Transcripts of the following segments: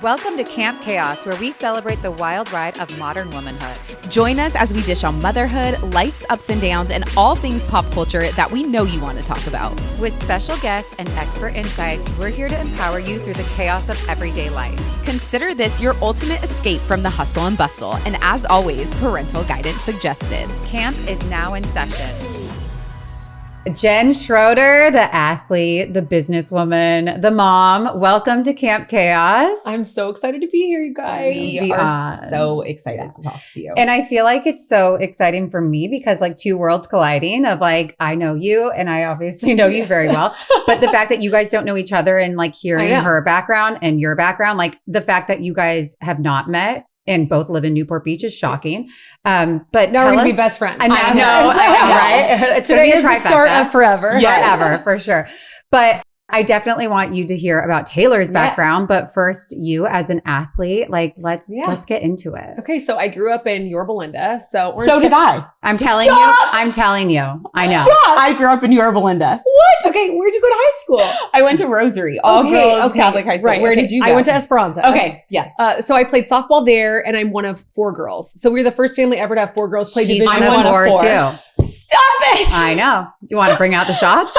Welcome to Camp Chaos, where we celebrate the wild ride of modern womanhood. Join us as we dish on motherhood, life's ups and downs, and all things pop culture that we know you want to talk about. With special guests and expert insights, we're here to empower you through the chaos of everyday life. Consider this your ultimate escape from the hustle and bustle. And as always, parental guidance suggested. Camp is now in session. Jen Schroeder, the athlete, the businesswoman, the mom. Welcome to Camp Chaos. I'm so excited to be here, you guys. We are so excited to talk to you. And I feel like it's so exciting for me because like two worlds colliding of like, I know you and I obviously know you very well. But the fact that you guys don't know each other and like hearing her background and your background, like the fact that you guys have not met and both live in Newport Beach is shocking. But now we're gonna be best friends. I know, right? It's gonna be a trifecta. The start of forever. Forever, for sure. But I definitely want you to hear about Taylor's background. But first, you as an athlete, like let's get into it. Okay, so I grew up in Yorba Linda. So did I. I'm telling you. I know. Stop. I grew up in Yorba Linda. What? Okay, where'd you go to high school? I went to Rosary, all girls Catholic high school. Right, Where did you go? I went to Esperanza. Okay, yes. So I played softball there, and I'm one of 4 girls. So we were the first family ever to have 4 girls play She's Division one of 4 too. Stop it! I know. You want to bring out the shots?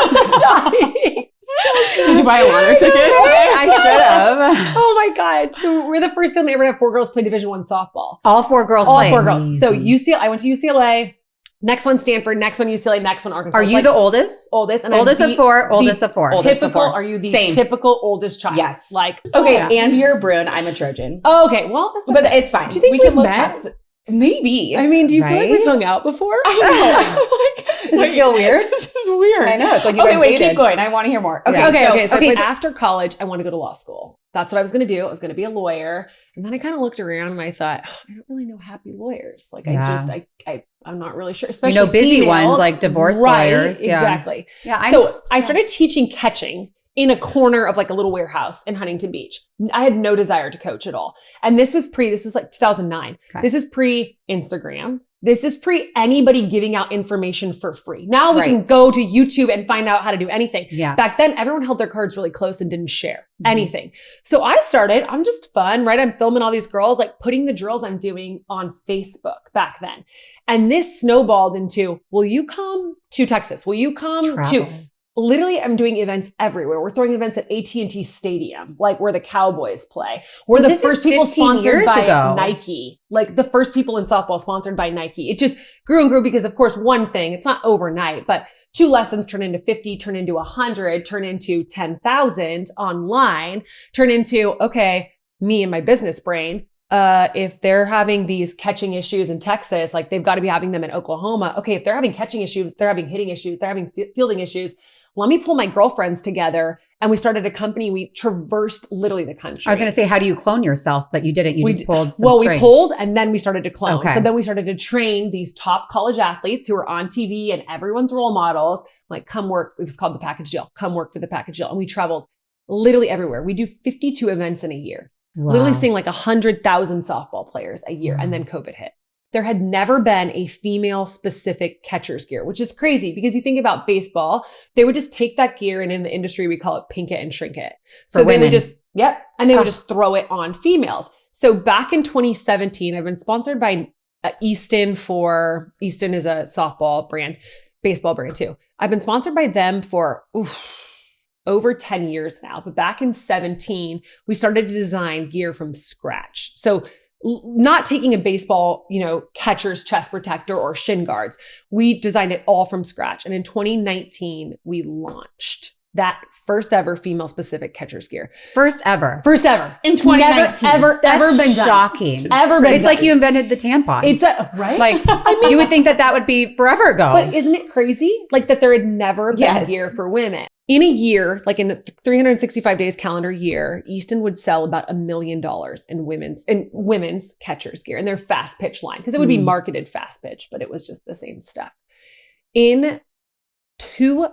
Did you buy a lottery ticket today? I should have. Oh my God. So we're the first family ever to have 4 girls play Division I softball. All 4 girls All played. 4 girls. So I went to UCLA, next one Stanford, next one UCLA, next one Arkansas. Are you the oldest? Oldest. And oldest of 4, oldest of 4. Typical, are you the typical oldest child? Yes. Like, okay, and you're a Bruin, I'm a Trojan. Oh, okay, well, but it's fine. Do you think we we've met? Maybe. I mean, do you feel like we've hung out before? I know. Does this feel weird? This is weird. I know. It's like you guys wait, dated. keep going. I want to hear more. Okay. So after college, I wanted to go to law school. That's what I was going to do. I was going to be a lawyer. And then I kind of looked around and I thought, I don't really know happy lawyers. Like I'm not really sure. Especially busy females. ones like divorce lawyers. Yeah. Exactly. Yeah. So I started teaching catching in a corner of like a little warehouse in Huntington Beach. I had no desire to coach at all. And this is like 2009. Okay. This is pre-Instagram. This is pre anybody giving out information for free. Now we can go to YouTube and find out how to do anything. Yeah. Back then, everyone held their cards really close and didn't share anything. So I started, I'm just fun, right? I'm filming all these girls, like putting the drills I'm doing on Facebook back then. And this snowballed into, will you come to Texas? Will you come to... Literally, I'm doing events everywhere. We're throwing events at AT&T Stadium, like where the Cowboys play. We're the first people sponsored by Nike. Like the first people in softball sponsored by Nike. It just grew and grew because, of course, one thing, it's not overnight, but 2 lessons turn into 50, turn into 100, turn into 10,000 online, turn into, okay, me and my business brain. If they're having these catching issues in Texas, like they've got to be having them in Oklahoma. Okay, if they're having catching issues, they're having hitting issues, they're having fielding issues. Let me pull my girlfriends together. And we started a company. We traversed literally the country. I was going to say, how do you clone yourself? But you didn't. You just pulled some strings. We pulled and then we started to clone. Okay. So then we started to train these top college athletes who are on TV and everyone's role models. Like, come work. It was called the package deal. Come work for the package deal. And we traveled literally everywhere. We do 52 events in a year. Wow. Literally seeing like 100,000 softball players a year. And then COVID hit. There had never been a female specific catcher's gear, which is crazy because you think about baseball, they would just take that gear and in the industry, we call it pink it and shrink it. So they would just, and they would just throw it on females. So back in 2017, I've been sponsored by Easton is a softball brand, baseball brand too. I've been sponsored by them for over 10 years now. But back in 17, we started to design gear from scratch. So not taking a baseball, catcher's chest protector or shin guards. We designed it all from scratch. And in 2019, we launched that first ever female specific catcher's gear. First ever. In 2019. Ever been shocking. Done. Ever been It's done. like you invented the tampon. It's right? Like, you would think that would be forever ago. But isn't it crazy? Like that there had never been gear for women. In a year, like in a 365 days calendar year, Easton would sell about $1 million in women's catcher's gear and their fast pitch line, because it would be marketed fast pitch, but it was just the same stuff. In 2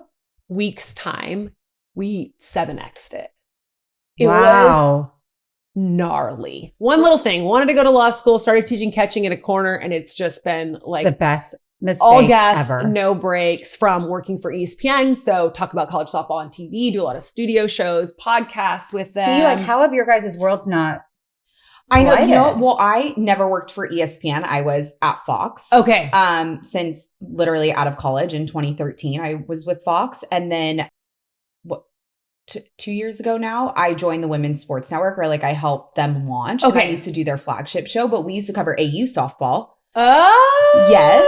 weeks' time, we 7x'd it. It was gnarly. One little thing, wanted to go to law school, started teaching catching in a corner, and it's just been like the best mistake all gas, ever. No breaks from working for ESPN. So talk about college softball on TV, do a lot of studio shows, podcasts with them. See, like how have your guys' worlds not I know. What? You know what? Well, I never worked for ESPN. I was at Fox. Okay. Since literally out of college in 2013, I was with Fox. And then 2 years ago now, I joined the Women's Sports Network, or like I helped them launch. Okay. And I used to do their flagship show, but we used to cover AU softball. Oh. Yes.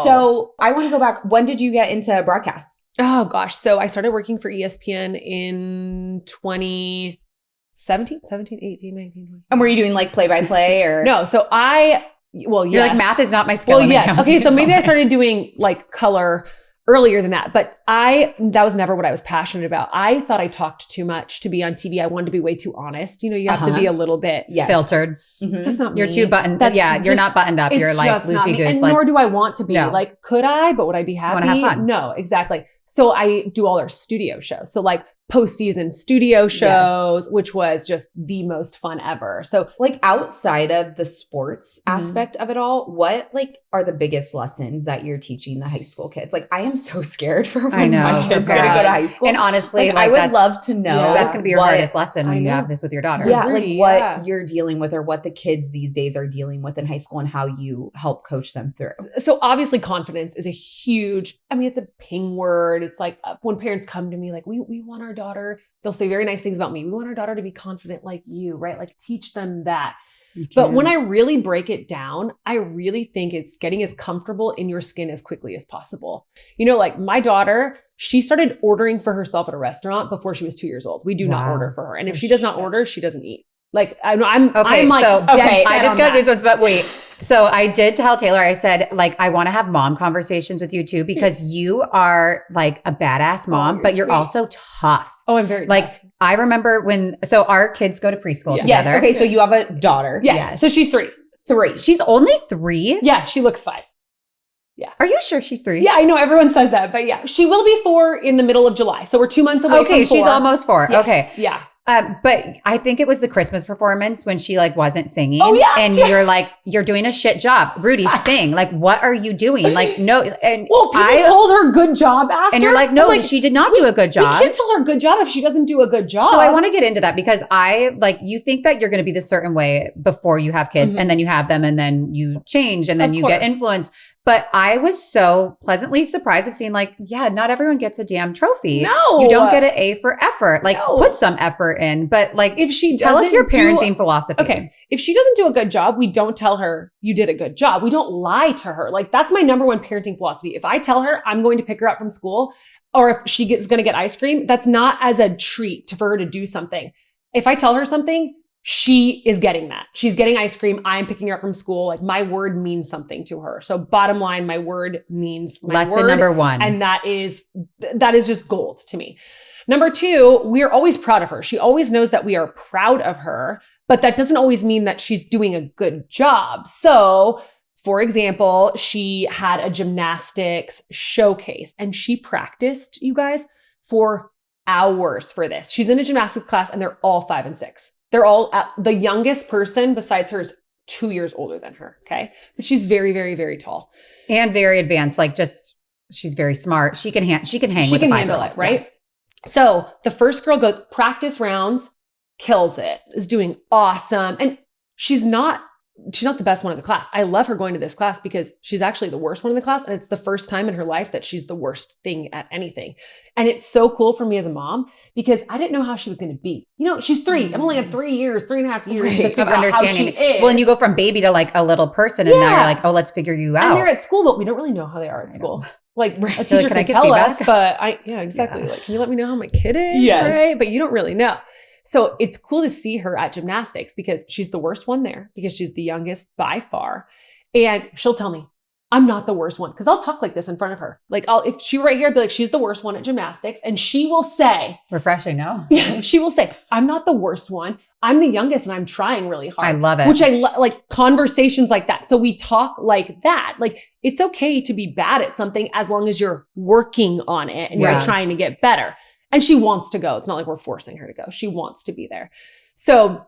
So I want to go back. When did you get into broadcast? Oh gosh. So I started working for ESPN in 2017, 18, 19, 20. And were you doing like play-by-play or? No. So You're like, math is not my skill. Well, yes. Okay. So maybe I started doing like color earlier than that, but that was never what I was passionate about. I thought I talked too much to be on TV. I wanted to be way too honest. You have to be a little bit filtered. Mm-hmm. That's not You're me. too buttoned. You're not buttoned up. You're like loosey goose. And nor do I want to be. No. Like, could I? But would I be happy? Want to have fun. No, exactly. So I do all our studio shows. So like postseason studio shows, which was just the most fun ever. So like outside of the sports aspect of it all, what like are the biggest lessons that you're teaching the high school kids? Like I am so scared for when my kids are gonna go to high school. And honestly, I would love to know. That's going to be your hardest lesson when you have this with your daughter. Yeah, Rudy, like what you're dealing with or what the kids these days are dealing with in high school and how you help coach them through. So obviously confidence is a huge, it's a ping word. It's like when parents come to me like, we want our daughter, they'll say very nice things about me. We want our daughter to be confident like you, right? Like teach them that. But when I really break it down, I really think it's getting as comfortable in your skin as quickly as possible. Like my daughter, she started ordering for herself at a restaurant before she was 2 years old. We do not order for her. And if she does not order, she doesn't eat. Like I'm like, I just got these ones, but wait. So I did tell Taylor, I said, like, I want to have mom conversations with you too, because you are like a badass mom, but you're also tough. Oh, I'm very like, tough. I remember so our kids go to preschool together. Yes. Okay. So you have a daughter. Yes. So she's 3. She's only 3? Yeah. She looks 5. Yeah. Are you sure she's 3? Yeah, I know everyone says that, but yeah, she will be 4 in the middle of July. So we're 2 months away from 4. Okay. She's almost 4. Yes. Okay. Yeah. But I think it was the Christmas performance when she like wasn't singing. Oh yeah. And you're like, you're doing a shit job. Rudy, sing. Like, what are you doing? Like, no. And people told her good job after. And you're like, no, she did not do a good job. We can't tell her good job if she doesn't do a good job. So I want to get into that because you think that you're going to be this certain way before you have kids and then you have them and then you change and then you get influenced. But I was so pleasantly surprised of seeing like, yeah, not everyone gets a damn trophy. No. You don't get an A for effort. Like put some effort in. But like, if she tell us your parenting philosophy. Okay. If she doesn't do a good job, we don't tell her you did a good job. We don't lie to her. Like that's my number one parenting philosophy. If I tell her I'm going to pick her up from school or if she is going to get ice cream, that's not as a treat for her to do something. If I tell her something, she is getting that. She's getting ice cream. I'm picking her up from school. Like my word means something to her. So bottom line, my word means my lesson word, number 1. And that is just gold to me. Number 2, we're always proud of her. She always knows that we are proud of her, but that doesn't always mean that she's doing a good job. So for example, she had a gymnastics showcase and she practiced, you guys, for hours for this. She's in a gymnastics class and they're all 5 and 6. They're all the youngest person besides her is 2 years older than her. Okay. But she's very, very, very tall. And very advanced. Like she's very smart. She can hang with a 5-year-old. Handle it, right? Yeah. So the first girl goes practice rounds, kills it, is doing awesome. And she's not the best one in the class. I love her going to this class because she's actually the worst one in the class. And it's the first time in her life that she's the worst thing at anything. And it's so cool for me as a mom because I didn't know how she was going to be. She's 3. I've only had 3.5 years to figure out how she is. Well, and you go from baby to like a little person and now you're like, oh, let's figure you out. And they're at school, but we don't really know how they are at school. Like a teacher can tell us, but exactly. Like, can you let me know how my kid is? Yes. Right. But you don't really know. So it's cool to see her at gymnastics because she's the worst one there because she's the youngest by far. And she'll tell me, I'm not the worst one. Cause I'll talk like this in front of her. Like if she were right here, I'd be like, she's the worst one at gymnastics. And she will say, refreshing, no? Yeah, she will say, I'm not the worst one. I'm the youngest and I'm trying really hard. I love it. Which I like conversations like that. So we talk like that. Like it's okay to be bad at something as long as you're working on it and you're trying to get better. And she wants to go. It's not like we're forcing her to go. She wants to be there. So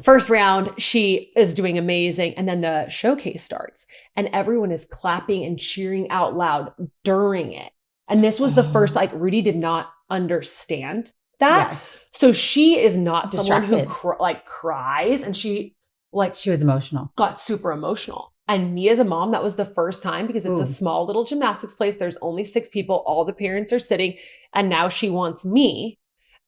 first round, she is doing amazing. And then the showcase starts and everyone is clapping and cheering out loud during it. And this was the first, like Rudy did not understand that. Yes. So she is not someone who Distracted. cries, and she was emotional. got super emotional. And me as a mom, that was the first time, because it's a small little gymnastics place. There's only 6 people. All the parents are sitting, and now she wants me.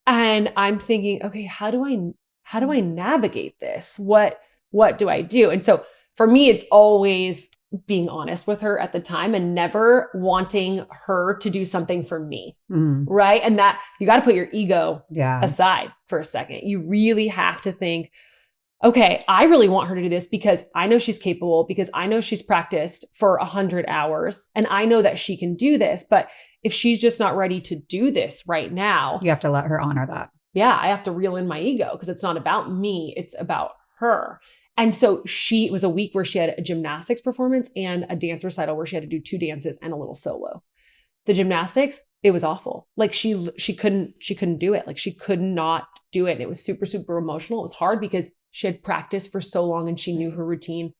And I'm thinking, okay, how do I navigate this? What do I do? And so for me, it's always being honest with her at the time and never wanting her to do something for me. Right. And that you got to put your ego aside for a second. You really have to think, okay, I really want her to do this because I know she's capable, because I know she's practiced for 100 hours and I know that she can do this. But if she's just not ready to do this right now, You have to let her honor that. yeah, I have to reel in my ego, because it's not about me. It's about her. And so it was a week where she had a gymnastics performance and a dance recital where she had to do 2 dances and a little solo. The gymnastics, it was awful. Like she couldn't do it. Like she could not do it. And it was super, super emotional. It was hard because she had practiced for so long and she knew her routine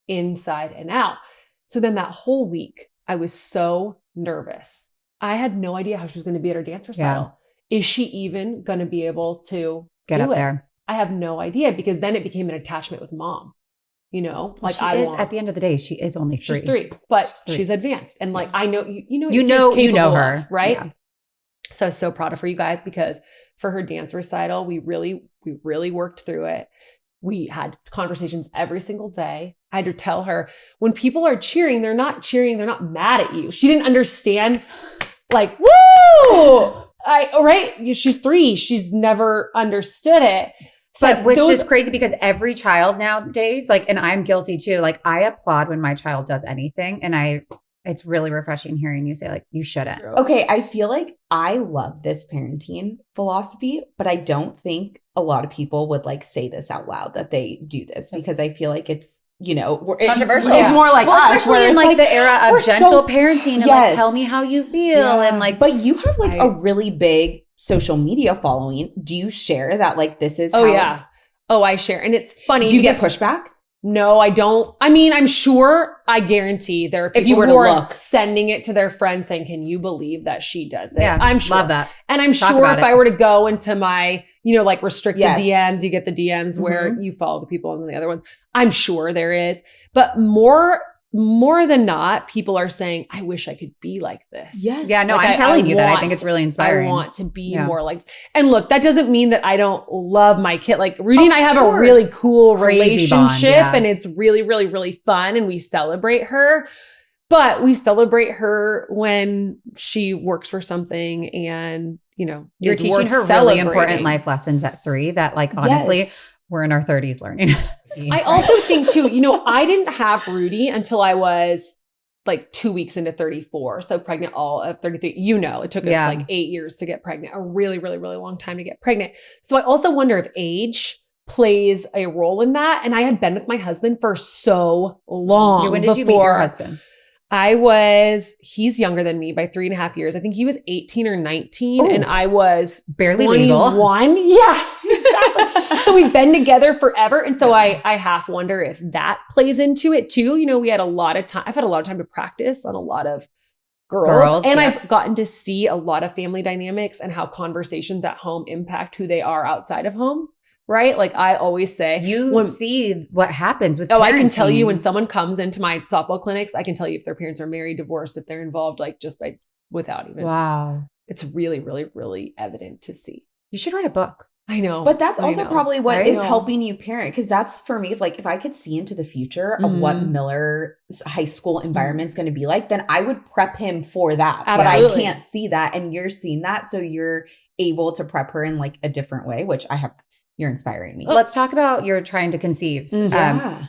inside and out. So then that whole week, I was so nervous. I had no idea how she was going to be at her dance recital. Yeah. Is she even going to be able to get up there? I have no idea, because then it became an attachment with mom. You know, like at the end of the day, she is only 3. She's 3, but she's advanced. And like, I know, you know her, right? Yeah. So I was so proud of her, you guys, because for her dance recital, we really worked through it. We had conversations every single day. I had to tell her, when people are cheering, they're not mad at you. She didn't understand, like, woo! Right? She's 3. She's never understood it. But which is crazy, because every child nowadays, like, and I'm guilty too, like I applaud when my child does anything, and it's really refreshing hearing you say, like, you shouldn't. Okay, I feel like I love this parenting philosophy, but I don't think a lot of people would like say this out loud, that they do this, because I feel like it's, controversial. It's more like us, especially in like the era of gentle parenting and like, tell me how you feel. And like, but you have like a really big social media following. Do you share that, like, this is I share. And it's funny. Do you get pushback? No, I don't. I mean, I'm sure, I guarantee there are people who are sending it to their friends saying, can you believe that she does it? Yeah, I'm sure. Love that. And I'm sure if I were to go into my, like restricted DMs, you get the DMs where you follow the people and then the other ones. I'm sure there is. But more than not, people are saying, I wish I could be like this. Yes. Yeah, no, I'm telling you that. I think it's really inspiring. I want to be more like this. And look, that doesn't mean that I don't love my kid. Like Rudy and I have a really cool relationship and it's really, really, really fun. And we celebrate her. But we celebrate her when she works for something and, you're teaching her really important life lessons at 3 that, like, honestly, we're in our 30s learning. I also think too, I didn't have Rudy until I was like 2 weeks into 34. So pregnant all of 33. It took us like 8 years to get pregnant, a really, really, really long time to get pregnant. So I also wonder if age plays a role in that. And I had been with my husband for so long. When did you meet your husband? He's younger than me by 3.5 years. I think he was 18 or 19 and I was barely 21. legal. Yeah, exactly. So we've been together forever. And so I half wonder if that plays into it too. We had a lot of time. I've had a lot of time to practice on a lot of girls and I've gotten to see a lot of family dynamics and how conversations at home impact who they are outside of home. Right? Like I always say, see what happens with parenting. I can tell you when someone comes into my softball clinics, I can tell you if their parents are married, divorced, if they're involved, like just without even. Wow. It's really, really, really evident to see. You should write a book. I know. But that's also probably what is helping you parent. Because that's for me, if I could see into the future of what Miller's high school environment's going to be like, then I would prep him for that. Absolutely. But I can't see that. And you're seeing that. So you're able to prep her in like a different way, which you're inspiring me. Let's talk about you're trying to conceive. 8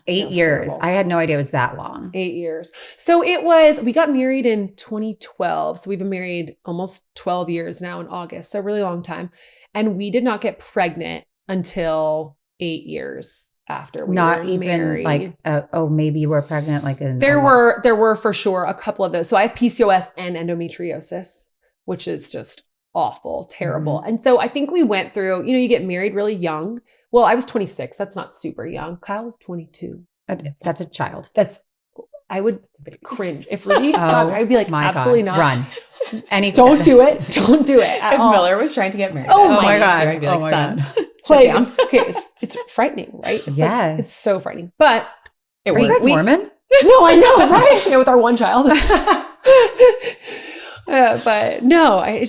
years. Terrible. I had no idea it was that long. 8 years. So we got married in 2012. So we've been married almost 12 years now in August. So a really long time. And we did not get pregnant until 8 years after we were married. Like, maybe you were pregnant. Like there were for sure a couple of those. So I have PCOS and endometriosis, which is just awful, terrible. And so I think we went through, you get married really young. Well, I was 26. That's not super young. Kyle was 22. That's a child. That's I would cringe. If Rudy, I'd be like, absolutely not. Run. Don't do it. Don't do it. If Miller was trying to get married, oh my God. I'd be like, son, sit down. Okay, it's frightening, right? It's yes. it's so frightening. But are you guys Mormon? No, I know, right? With our one child. But no, I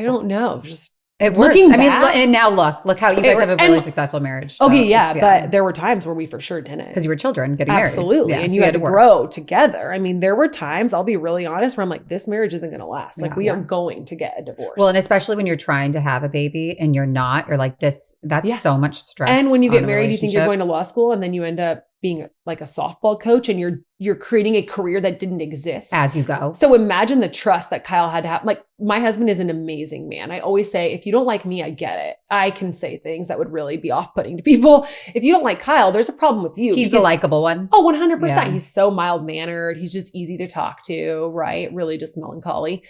don't know. Just it worked. Looking I mean, back, and now look how you guys have a really successful marriage. So okay, yeah, but there were times where we for sure didn't. Because you were children getting married. Absolutely. And so you had to grow together. I mean, there were times, I'll be really honest, where I'm like, this marriage isn't going to last. Like, we are going to get a divorce. Well, and especially when you're trying to have a baby and you're not, you're like that's so much stress. And when you get married, you think you're going to law school and then you end up being like a softball coach and you're creating a career that didn't exist as you go. So imagine the trust that Kyle had to have. Like, my husband is an amazing man. I always say, if you don't like me, I get it. I can say things that would really be off-putting to people. If you don't like Kyle, there's a problem with you. He's the likable one. Oh, 100%. Yeah. He's so mild-mannered. He's just easy to talk to, right? Really just melancholy.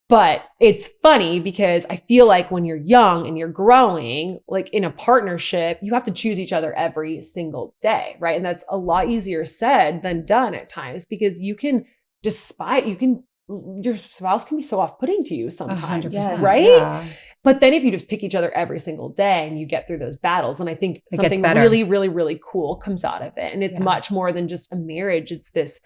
But it's funny because I feel like when you're young and you're growing, like in a partnership, you have to choose each other every single day, right? And that's a lot easier said than done at times because your spouse can be so off-putting to you sometimes, 100%. right? Yeah. But then if you just pick each other every single day and you get through those battles, and I think something really, really, really cool comes out of it. And it's much more than just a marriage. It's this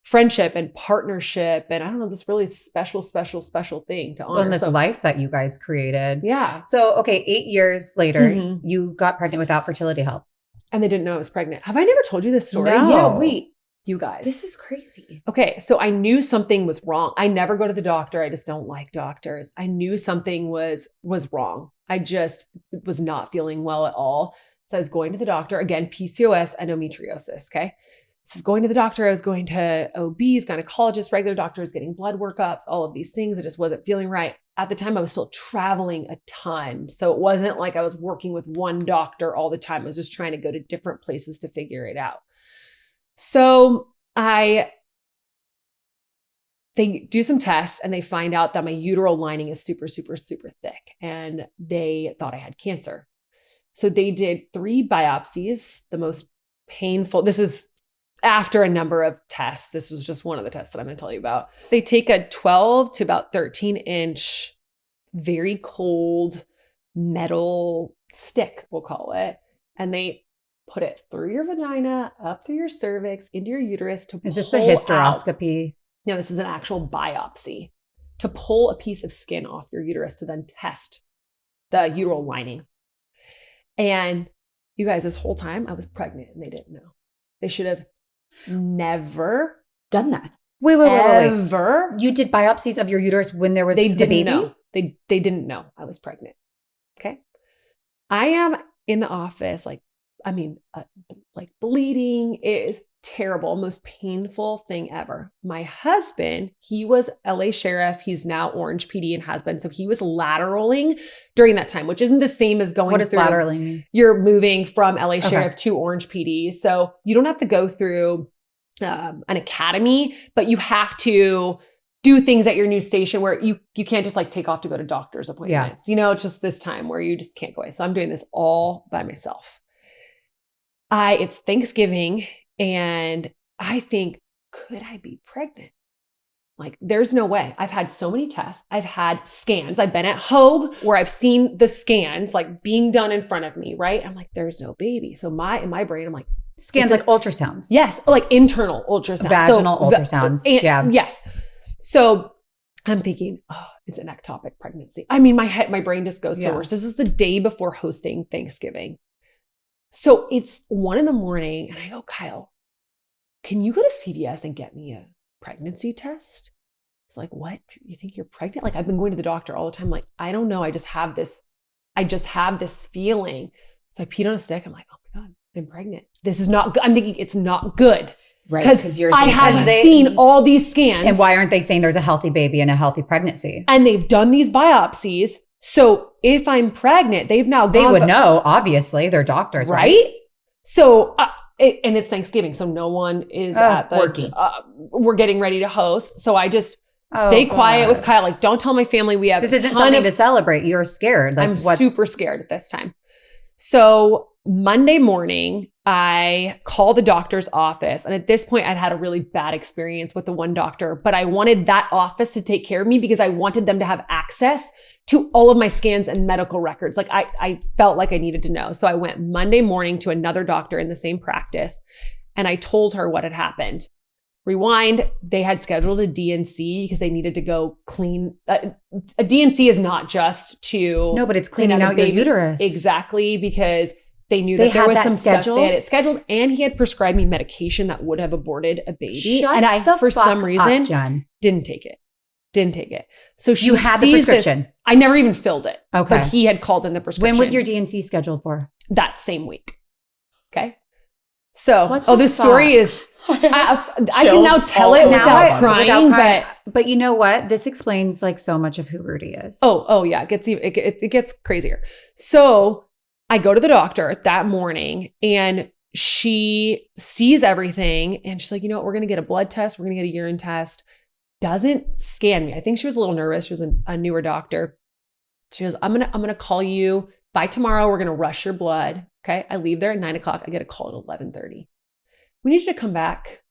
friendship and partnership and I don't know, this really special thing to honor. Well, and this life that you guys created. Yeah. So, okay, 8 years later, you got pregnant without fertility help. And they didn't know I was pregnant. Have I never told you this story? No. Yeah, wait. You guys. This is crazy. Okay, so I knew something was wrong. I never go to the doctor. I just don't like doctors. I knew something was wrong. I just was not feeling well at all. So I was going to the doctor. Again, PCOS, endometriosis, okay? So I was going to the doctor. I was going to OBs, gynecologists, regular doctors, getting blood workups, all of these things. I just wasn't feeling right. At the time, I was still traveling a ton. So it wasn't like I was working with one doctor all the time. I was just trying to go to different places to figure it out. So they do some tests and they find out that my uterine lining is super, super, super thick. And they thought I had cancer. So they did 3 biopsies, the most painful. This is after a number of tests. This was just one of the tests that I'm going to tell you about. They take a 12 to about 13-inch, very cold metal stick, we'll call it. And they put it through your vagina, up through your cervix, into your uterus to pull out. Is this the hysteroscopy? No, this is an actual biopsy to pull a piece of skin off your uterus to then test the uterine lining. And you guys, this whole time I was pregnant and they didn't know. They should have never done that. Wait. Ever. You did biopsies of your uterus when there was the baby? Know. They didn't know I was pregnant. Okay. I am in the office, like bleeding. It is terrible, most painful thing ever. My husband, he was LA sheriff. He's now Orange PD and has been. So he was lateraling during that time, which isn't the same as going through. What does lateraling mean? You're moving from LA sheriff to Orange PD. So you don't have to go through an academy, but you have to do things at your new station where you can't just like take off to go to doctor's appointments. You know, it's just this time where you just can't go away. So I'm doing this all by myself. It's Thanksgiving and I think, could I be pregnant? Like, there's no way. I've had so many tests. I've had scans. I've been at Hogue where I've seen the scans like being done in front of me, right? I'm like, there's no baby. So in my brain, I'm like, scans like ultrasounds. Yes, like internal ultrasounds. Vaginal ultrasounds. Yes. So I'm thinking, it's an ectopic pregnancy. I mean, my brain just goes to worse. This is the day before hosting Thanksgiving. So it's 1 a.m. and I go, Kyle, can you go to CVS and get me a pregnancy test? He's like, what? You think you're pregnant? Like, I've been going to the doctor all the time. Like, I don't know. I just have this feeling. So I peed on a stick. I'm like, oh my God, I'm pregnant. This is not good. I'm thinking it's not good. Right. Because I have seen all these scans. And why aren't they saying there's a healthy baby and a healthy pregnancy? And they've done these biopsies. So if I'm pregnant, they would know, obviously, they're doctors, right? So, and it's Thanksgiving, so no one is at the working. We're getting ready to host. So I just stay quiet with Kyle. Like, don't tell my family we have. This isn't something to celebrate. You're scared. Like, I'm super scared at this time. So Monday morning, I call the doctor's office. And at this point, I'd had a really bad experience with the one doctor, but I wanted that office to take care of me because I wanted them to have access to all of my scans and medical records. Like I felt like I needed to know. So I went Monday morning to another doctor in the same practice, and I told her what had happened. Rewind, they had scheduled a DNC because they needed to go clean. A DNC is not just to... No, but it's cleaning out your uterus. Exactly, because they knew that there was some stuff. They had it scheduled, and he had prescribed me medication that would have aborted a baby. Shut and I, the for fuck some reason, up, Jen. didn't take it. So she You had the sees prescription. This. I never even filled it. Okay. But he had called in the prescription. When was your DNC scheduled for? That same week. Okay. So, This story is... I can now tell it without crying. But you know what? This explains like so much of who Rudy is. Oh yeah. It gets crazier. So I go to the doctor that morning and she sees everything and she's like, you know what? We're going to get a blood test. We're going to get a urine test. Doesn't scan me. I think she was a little nervous. She was a newer doctor. She goes, I'm going to call you by tomorrow. We're going to rush your blood. Okay. I leave there at 9:00. I get a call at 11:30. We need you to come back.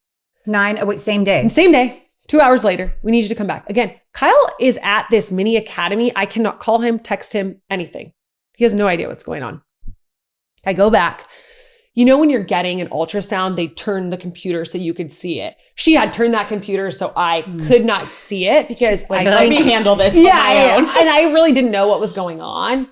Same day. Same day. 2 hours later, we need you to come back. Again, Kyle is at this mini academy. I cannot call him, text him, anything. He has no idea what's going on. I go back. You know, when you're getting an ultrasound, they turn the computer so you could see it. She had turned that computer so I could not see it because let me handle this on my own. And I really didn't know what was going on.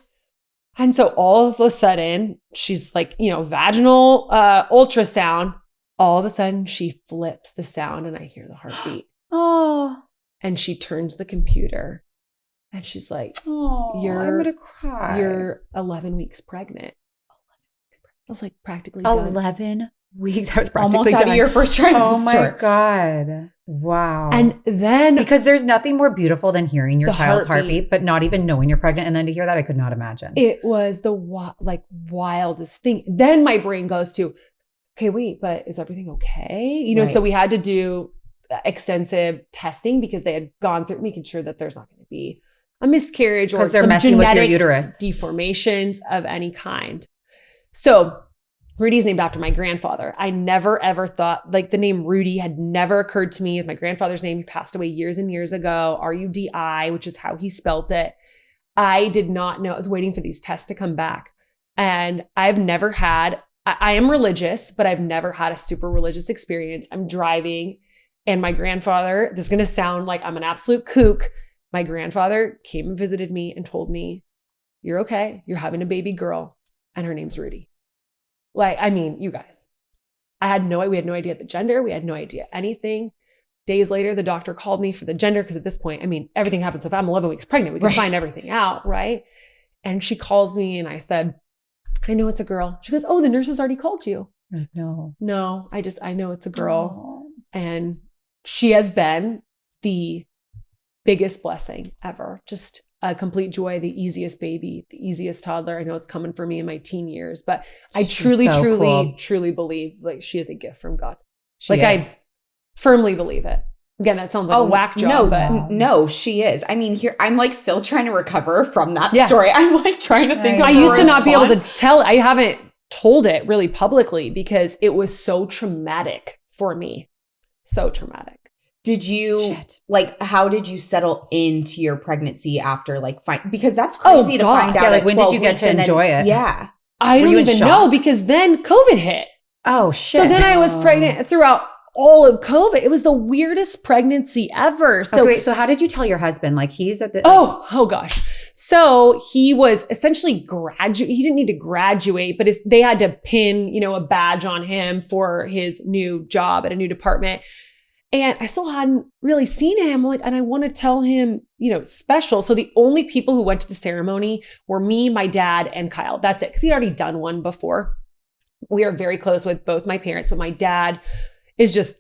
And so all of a sudden, she's like, vaginal ultrasound. All of a sudden, she flips the sound and I hear the heartbeat. Oh. And she turns the computer and she's like, I'm going to cry. You're 11 weeks pregnant. I was like practically done. 11 weeks. I was practically almost done. out of your first trimester. Oh my God. Wow. And then... Because there's nothing more beautiful than hearing your child's heartbeat, but not even knowing you're pregnant. And then to hear that, I could not imagine. It was the wildest thing. Then my brain goes to, okay, wait, but is everything okay? Right. So we had to do extensive testing because they had gone through making sure that there's not going to be a miscarriage or they're some messing with your genetic uterus. deformations of any kind. So Rudy's named after my grandfather. I never ever thought, the name Rudy had never occurred to me. It's my grandfather's name. He passed away years and years ago, R-U-D-I, which is how he spelt it. I did not know. I was waiting for these tests to come back. And I've never had, I am religious, but I've never had a super religious experience. I'm driving and my grandfather, this is going to sound like I'm an absolute kook. My grandfather came and visited me and told me, you're okay. You're having a baby girl and her name's Rudy. You guys, we had no idea the gender. We had no idea anything. Days later, the doctor called me for the gender. Cause at this point, everything happens. So if I'm 11 weeks pregnant, we can find everything out. Right. And she calls me and I said, I know it's a girl. She goes, oh, the nurse has already called you. No, I know it's a girl. And she has been the biggest blessing ever. Just a complete joy, the easiest baby, the easiest toddler. I know it's coming for me in my teen years, but I truly believe she is a gift from God. I firmly believe it. Again, that sounds like a whack job, but no, she is. Here I'm still trying to recover from that story. I'm trying to think. I used to not be able to tell. I haven't told it really publicly because it was so traumatic for me. So traumatic. Did you how did you settle into your pregnancy after because that's crazy to find out. When did you get to enjoy it? Yeah. I don't even know because then COVID hit. Oh shit. So then I was pregnant throughout all of COVID. It was the weirdest pregnancy ever. So so how did you tell your husband? He's at the Oh gosh. So he was essentially he didn't need to graduate, but they had to pin, a badge on him for his new job at a new department. And I still hadn't really seen him. And I want to tell him, special. So the only people who went to the ceremony were me, my dad, and Kyle. That's it. Because he'd already done one before. We are very close with both my parents, but my dad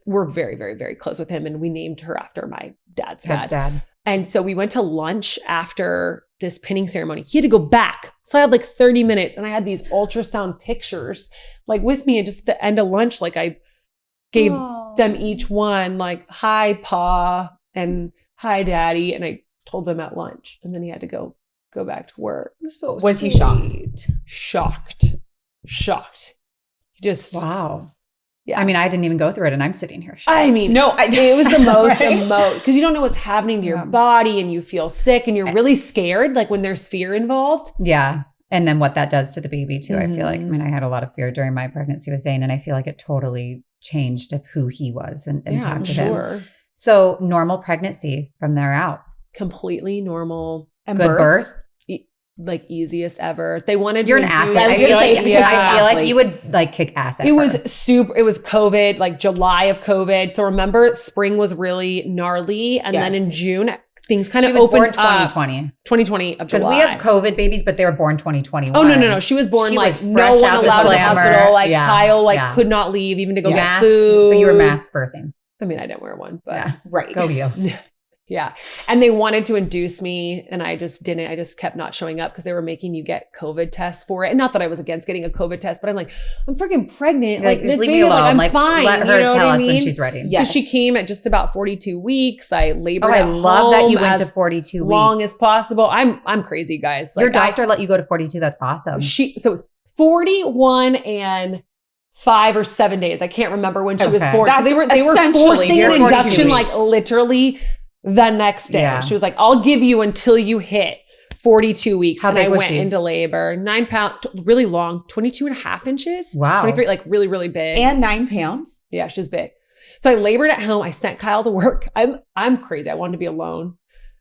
we're very, very, very close with him. And we named her after my dad's dad. And so we went to lunch after this pinning ceremony. He had to go back. So I had 30 minutes and I had these ultrasound pictures with me. And just at the end of lunch, I gave them each one hi, Pa, and hi, Daddy. And I told them at lunch. And then he had to go back to work. So was he shocked? Shocked. Just, wow. yeah. I mean, I didn't even go through it and I'm sitting here. I mean, it was the most because you don't know what's happening to your Yeah. body and you feel sick and you're really scared, like when there's fear involved. Yeah. And then what that does to the baby too. I feel like, I Mhm. mean, I had a lot of fear during my pregnancy with Zane, and I feel like it totally changed of who he was and Yeah, I'm impacted him. sure. So normal pregnancy from there out. Completely normal, And Good birth. like easiest ever. They wanted You're to an induce- athlete. I feel like Yeah. I feel like you would like kick ass at It was birth. super. It was COVID, like July of COVID. So remember, spring was really gnarly, and then in Yes. June things kind She of was born opened up. 2020. 2020 of Because July. we have COVID babies, but they were born 2021. Oh no! She was born She like was no fresh one out the allowed in the slammer. hospital. Like Yeah. Kyle, like Yeah. could not leave even to go get Masked. food. So you were mass birthing. I mean, I didn't wear one, but Yeah. Right. Go you. yeah. And they wanted to induce me, and I just didn't. I just kept not showing up because they were making you get COVID tests for it. And not that I was against getting a COVID test, but I'm like, I'm freaking pregnant. You're Like just this leave baby, me alone. like I'm Like, fine. let her you know tell what I us when mean? she's ready. Yes. So she came at just about 42 weeks. I labored Oh, I at love that you home went to as 42 weeks. long as possible. I'm crazy, guys. Your Like, doctor let you go to 42. That's awesome. so it was 41 and 5 or 7 days. I can't remember when she was Okay. born. So they were essentially forcing your an 42 induction like weeks. literally the next day. Yeah. She was like, I'll give you until you hit 42 weeks. How and big I was went she? into labor, 9 pounds, really long, 22 and a half inches. Wow. 23, like really, really big. And 9 pounds. Yeah, she was big. So I labored at home. I sent Kyle to work. I'm crazy. I wanted to be alone.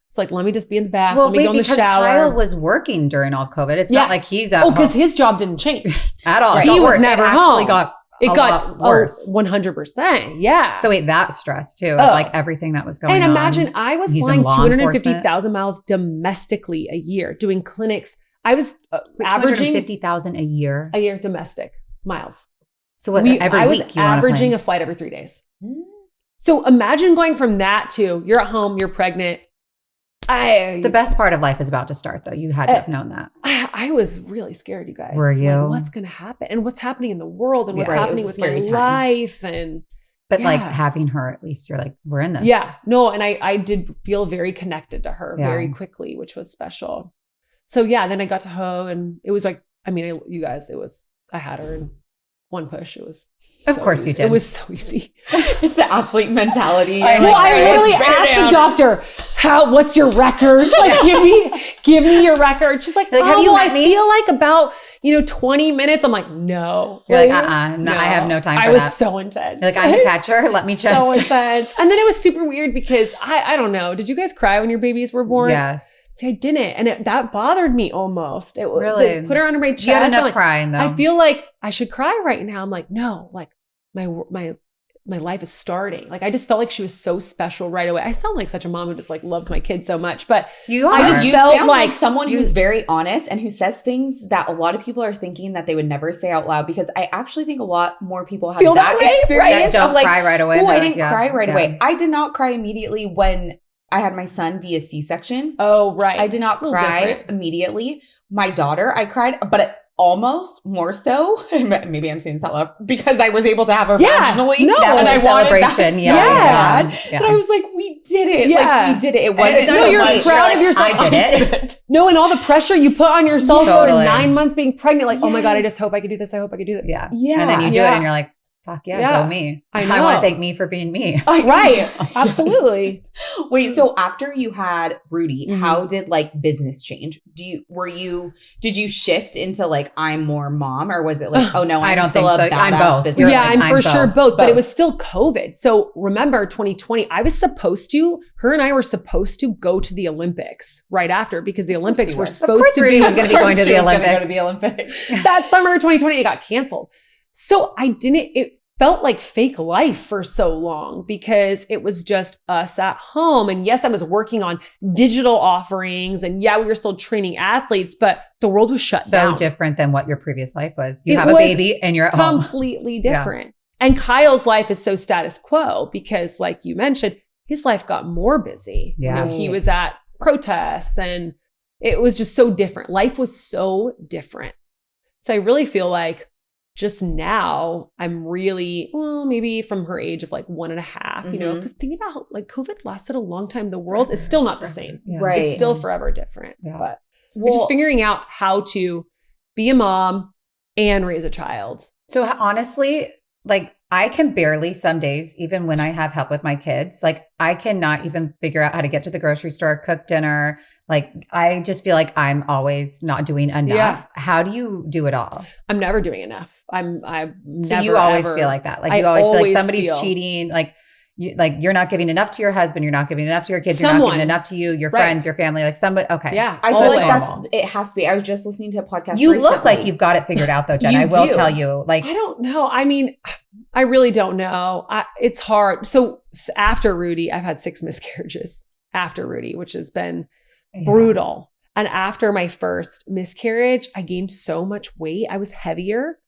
It's like, let me just be in the bath. Well, let me wait, go in the because shower. Kyle was working during all COVID. It's Yeah. not like he's at Oh, because home his job didn't change. at all. It He got was worse. never it actually home. got It a got lot worse. 100%. Yeah. So wait, that stress too, of Oh. like everything that was going on. And imagine I was He's in flying law 250,000 miles domestically a year doing clinics. I was averaging 250,000 a year. a year domestic miles. So what? Every I week was you were on a averaging plane. a flight every 3 days. So imagine going from that to you're at home, you're pregnant. The best part of life is about to start, though. You had to have known that. I was really scared, you guys. Were you? Like, what's going to happen? And what's happening in the world and what's Yeah. Right, it happening was with a scary my time. life. And But like Yeah. having her, at least you're like, we're in this. yeah, no. And I did feel very connected to her Yeah. very quickly, which was special. So yeah, then I got to home and it was like, you guys, I had her in one push. It was Of so course easy. you did. It was so easy. It's the athlete mentality. I You're know. Well, I "Right, literally let's bear asked down." the doctor, what's your record? Like, give me your record. She's like, Like, have you I met me? feel like about, 20 minutes. I'm like, no. You're like, I have no time for I was that. so intense. You're like, I'm a catcher. Let me just. so intense. And then it was super weird because I don't know. Did you guys cry when your babies were born? Yes. See, I didn't. And that bothered me almost. Really? They put her on my chest. You had I'm enough like, crying, though. I feel like I should cry right now. I'm like, no, like my life is starting. Like, I just felt like she was so special right away. I sound like such a mom who just like loves my kid so much, but you are. I just You felt sound like someone who's very honest and who says things that a lot of people are thinking that they would never say out loud, because I actually think a lot more people have Feel that that way, experience That don't of like, cry right away. oh, They're I like, didn't yeah, cry right yeah. away. I did not cry immediately when I had my son via C-section. oh, right. I did not A little cry different. immediately. My daughter, I cried, but almost more so. Maybe I'm saying this out loud because I was able to have her Yeah, vaginally. no. That was and a I wanted that celebration. so Yeah. bad. Yeah. But I was like, we did it. Yeah. Like, we did it. It wasn't it's so not you're much. proud like, of yourself. I did it. No, and all the pressure you put on yourself Totally. for 9 months being pregnant. Like, oh my God, I Yes. just hope I could do this. I hope I could do this. Yeah. Yeah. And then you do Yeah. it and you're like, fuck yeah, Yeah. go me. I I want know. to thank me for being me. Right. Absolutely. Wait, so after you had Rudy, Mhm. how did like business change? Did you shift into like, I'm more mom, or was it like, oh no, I I'm don't still think a so. I'm badass both. business? You're Yeah, like, I'm I'm for sure both, but it Both. was still COVID. So remember 2020, her and I were supposed to go to the Olympics right after, because the Olympics you were were. supposed to Rudy be was going to be going to She the was gonna Olympics. go to the Olympics. that summer of 2020, it got canceled. So it felt like fake life for so long because it was just us at home. And yes, I was working on digital offerings, and yeah, we were still training athletes, but the world was shut So down. different than what your previous life was. You It have a was baby and you're at home. Completely different. And Kyle's life is so status quo because, like you mentioned, his life got more busy. Yeah. He was at protests and it was just so different. Life was so different. So I really feel like just now I'm really, maybe from her age of like 1.5, Mhm. because thinking about how like COVID lasted a long time. The world is still not the same. Yeah. Right. It's still forever different. Yeah. But just figuring out how to be a mom and raise a child So honestly, like I can barely some days, even when I have help with my kids, like I cannot even figure out how to get to the grocery store, cook dinner. Like I just feel like I'm always not doing enough. Yeah. How do you do it all? I'm never doing enough. I'm So never, you always ever, feel like that. Like I you always feel like always somebody's feel- cheating. Like you're not giving enough to your husband. You're not giving enough to your kids. You're not Someone. giving enough to you, your Right. friends, your family, like somebody. Okay. Yeah. I feel like Always. it has to be. I was just listening to a podcast. You look recently. like you've got it figured out though, Jen. You I will do. tell you. Like I don't know. I mean, I really don't know. It's hard. So after Rudy, I've had 6 miscarriages after Rudy, which has been brutal. And after my first miscarriage, I gained so much weight. I was heavier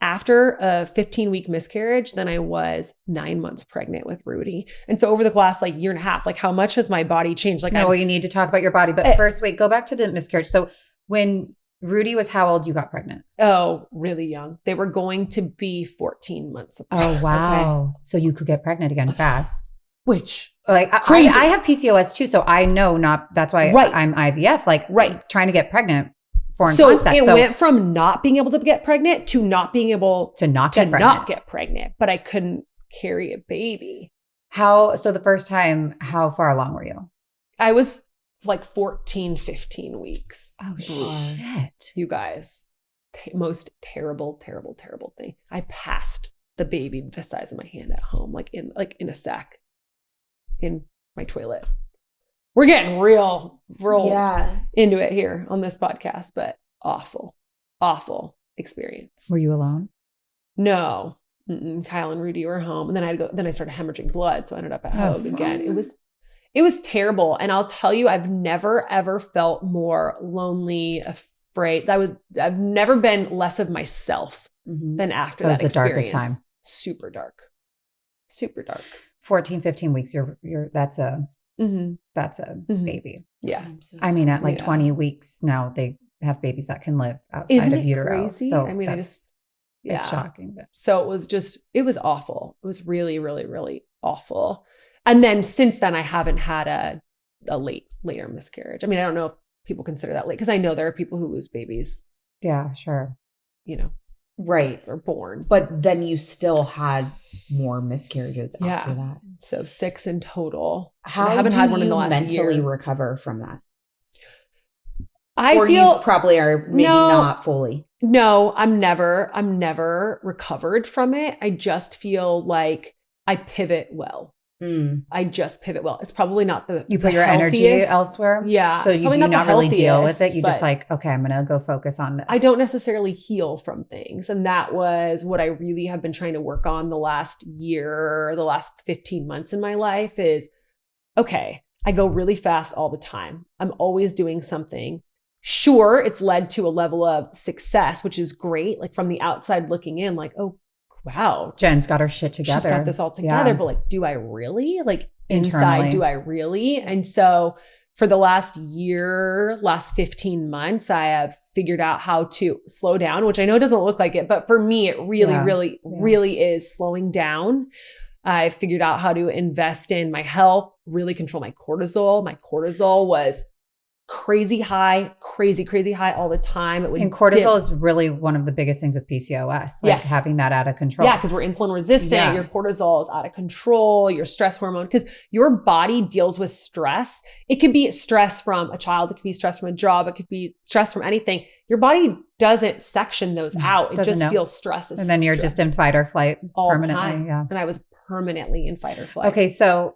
after a 15-week miscarriage than I was 9 months pregnant with Rudy. And so over the last like year and a half, like how much has my body changed? Like No, we need to talk about your body. But first, wait, go back to the miscarriage. So when Rudy was how old you got pregnant? Oh, really young. They were going to be 14 months apart. Oh, wow. So you could get pregnant again fast. Which Like Crazy. I have PCOS too. So I know that's why Right. I'm IVF, like trying to get pregnant. Foreign so concept. it went from not being able to get pregnant to not being able to not to get pregnant. not get pregnant, but I couldn't carry a baby. So the first time, how far along were you? I was like 14, 15 weeks. Oh, shit. You guys, most terrible, terrible, terrible thing. I passed the baby the size of my hand at home, like in a sack in my toilet. We're getting real into it here on this podcast, but awful experience. Were you alone? No. Kyle and Rudy were home. And then I started hemorrhaging blood. So I ended up at home again. It was terrible. And I'll tell you, I've never, ever felt more lonely, afraid. I've never been less of myself than after that experience. That was the darkest time. Super dark. Super dark. 14, 15 weeks. That's a baby. Yeah. I mean, at like 20 weeks now, they have babies that can live outside Isn't of it utero. crazy? So I mean, it's shocking. But. So it was awful. It was really, really, really awful. And then since then, I haven't had a later miscarriage. I mean, I don't know if people consider that late because I know there are people who lose babies. Yeah, sure. Right. They're born. But then you still had more miscarriages after that. So 6 in total. How I haven't do had one in you the last mentally year. recover from that? I Or feel you probably are maybe not fully. No, I'm never recovered from it. I just feel like I pivot well. I just pivot well. It's probably not you put your healthiest. energy elsewhere. Yeah. So you do not really deal with it. You just like, okay, I'm going to go focus on this. I don't necessarily heal from things. And that was what I really have been trying to work on the last year, the last 15 months in my life is, okay, I go really fast all the time. I'm always doing something. Sure, it's led to a level of success, which is great. Like from the outside looking in, like, oh, wow. Jen's got her shit together. She's got this all together. Yeah. But like, do I really? Like internally. Inside, do I really? And so for the last 15 months, I have figured out how to slow down, which I know doesn't look like it, but for me, it really is slowing down. I figured out how to invest in my health, really control my cortisol. My cortisol was crazy high all the time. And cortisol is really one of the biggest things with PCOS, like having that out of control. Yeah, because we're insulin resistant. Your cortisol is out of control, your stress hormone, because your body deals with stress. It could be stress from a child. It could be stress from a job. It could be stress from anything. Your body doesn't section those out. It just feels stress. And then you're just in fight or flight all permanently. The time. Yeah. And I was permanently in fight or flight. Okay, so